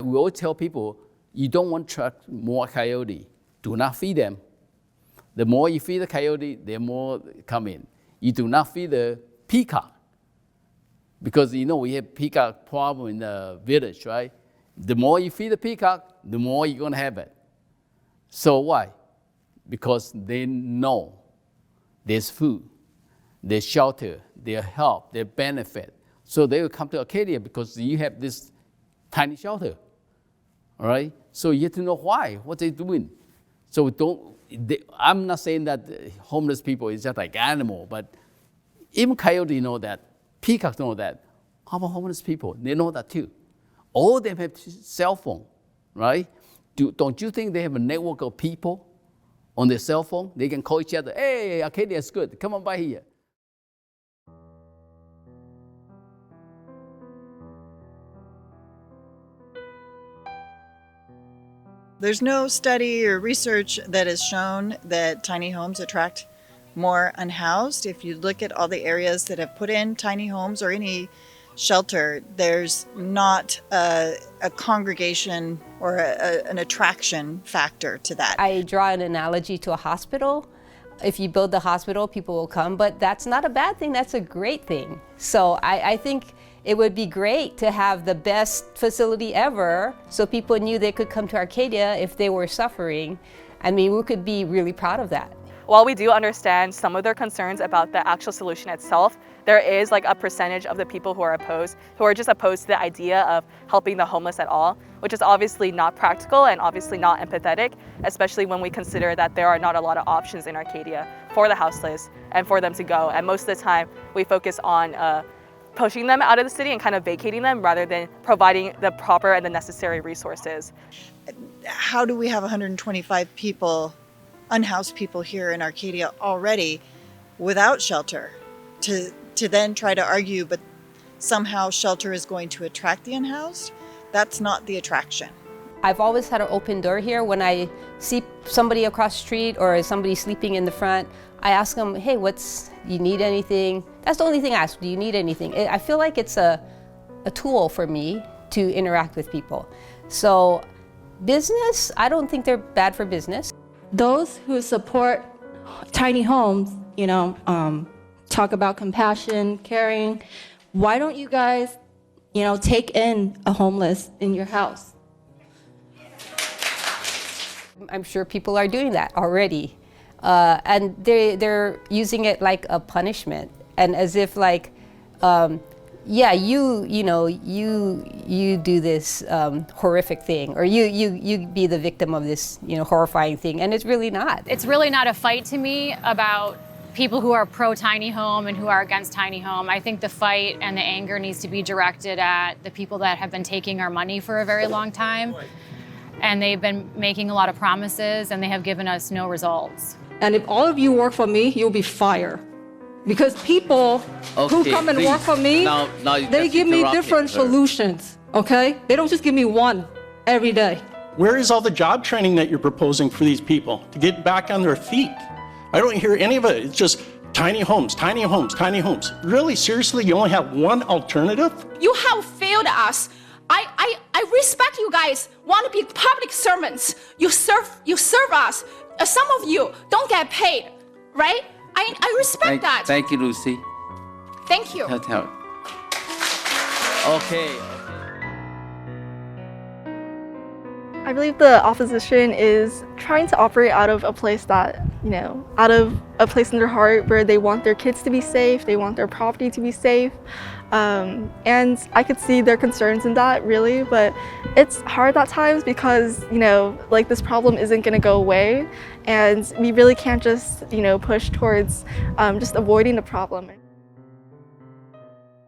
we always tell people, you don't want to attract more coyote. Do not feed them. The more you feed the coyote, the more come in. You do not feed the peacock. Because we have peacock problem in the village, right? The more you feed the peacock, the more you're going to have it. So why? Because they know there's food, there's shelter, there's help, there's benefit. So they will come to Arcadia because you have this tiny shelter, all right? So you have to know why, what they're doing. So I'm not saying that homeless people is just like animal, but even coyote know that, peacocks know that. How about homeless people? They know that too. All of them have cell phone, right? Don't you think they have a network of people on their cell phone? They can call each other, hey, Arcadia is good, come on by here. There's no study or research that has shown that tiny homes attract more unhoused. If you look at all the areas that have put in tiny homes or any shelter, there's not a congregation or an attraction factor to that. I draw an analogy to a hospital. If you build the hospital, people will come, but that's not a bad thing, that's a great thing. So I think it would be great to have the best facility ever so people knew they could come to Arcadia if they were suffering. I mean, we could be really proud of that. While we do understand some of their concerns about the actual solution itself, there is like a percentage of the people who are just opposed to the idea of helping the homeless at all, which is obviously not practical and obviously not empathetic, especially when we consider that there are not a lot of options in Arcadia for the houseless and for them to go. And most of the time, we focus on pushing them out of the city and kind of vacating them rather than providing the proper and the necessary resources. How do we have 125 people, unhoused people here in Arcadia already without shelter to then try to argue, but somehow shelter is going to attract the unhoused? That's not the attraction. I've always had an open door here. When I see somebody across the street or somebody sleeping in the front, I ask them, hey, you need anything? That's the only thing I ask, do you need anything? I feel like it's a tool for me to interact with people. So business, I don't think they're bad for business. Those who support tiny homes, talk about compassion, caring. Why don't you guys, take in a homeless in your house? I'm sure people are doing that already. And they're using it like a punishment and as if like, yeah, you do this horrific thing, or you be the victim of this horrifying thing, and it's really not. It's really not a fight to me about people who are pro tiny home and who are against tiny home. I think the fight and the anger needs to be directed at the people that have been taking our money for a very long time, and they've been making a lot of promises, and they have given us no results. And if all of you work for me, you'll be fired. Because people who come and work for me, they give me different solutions, okay? They don't just give me one every day. Where is all the job training that you're proposing for these people to get back on their feet? I don't hear any of it. It's just tiny homes, tiny homes, tiny homes. Really, seriously, you only have one alternative? You have failed us. I respect you guys, want to be public servants. You serve us. Some of you don't get paid, right? I respect that. Thank you, Lucy. Thank you. Okay. I believe the opposition is trying to operate out of a place that, out of a place in their heart where they want their kids to be safe, they want their property to be safe. And I could see their concerns in that, really, but it's hard at times because, this problem isn't going to go away, and we really can't just, push towards just avoiding the problem.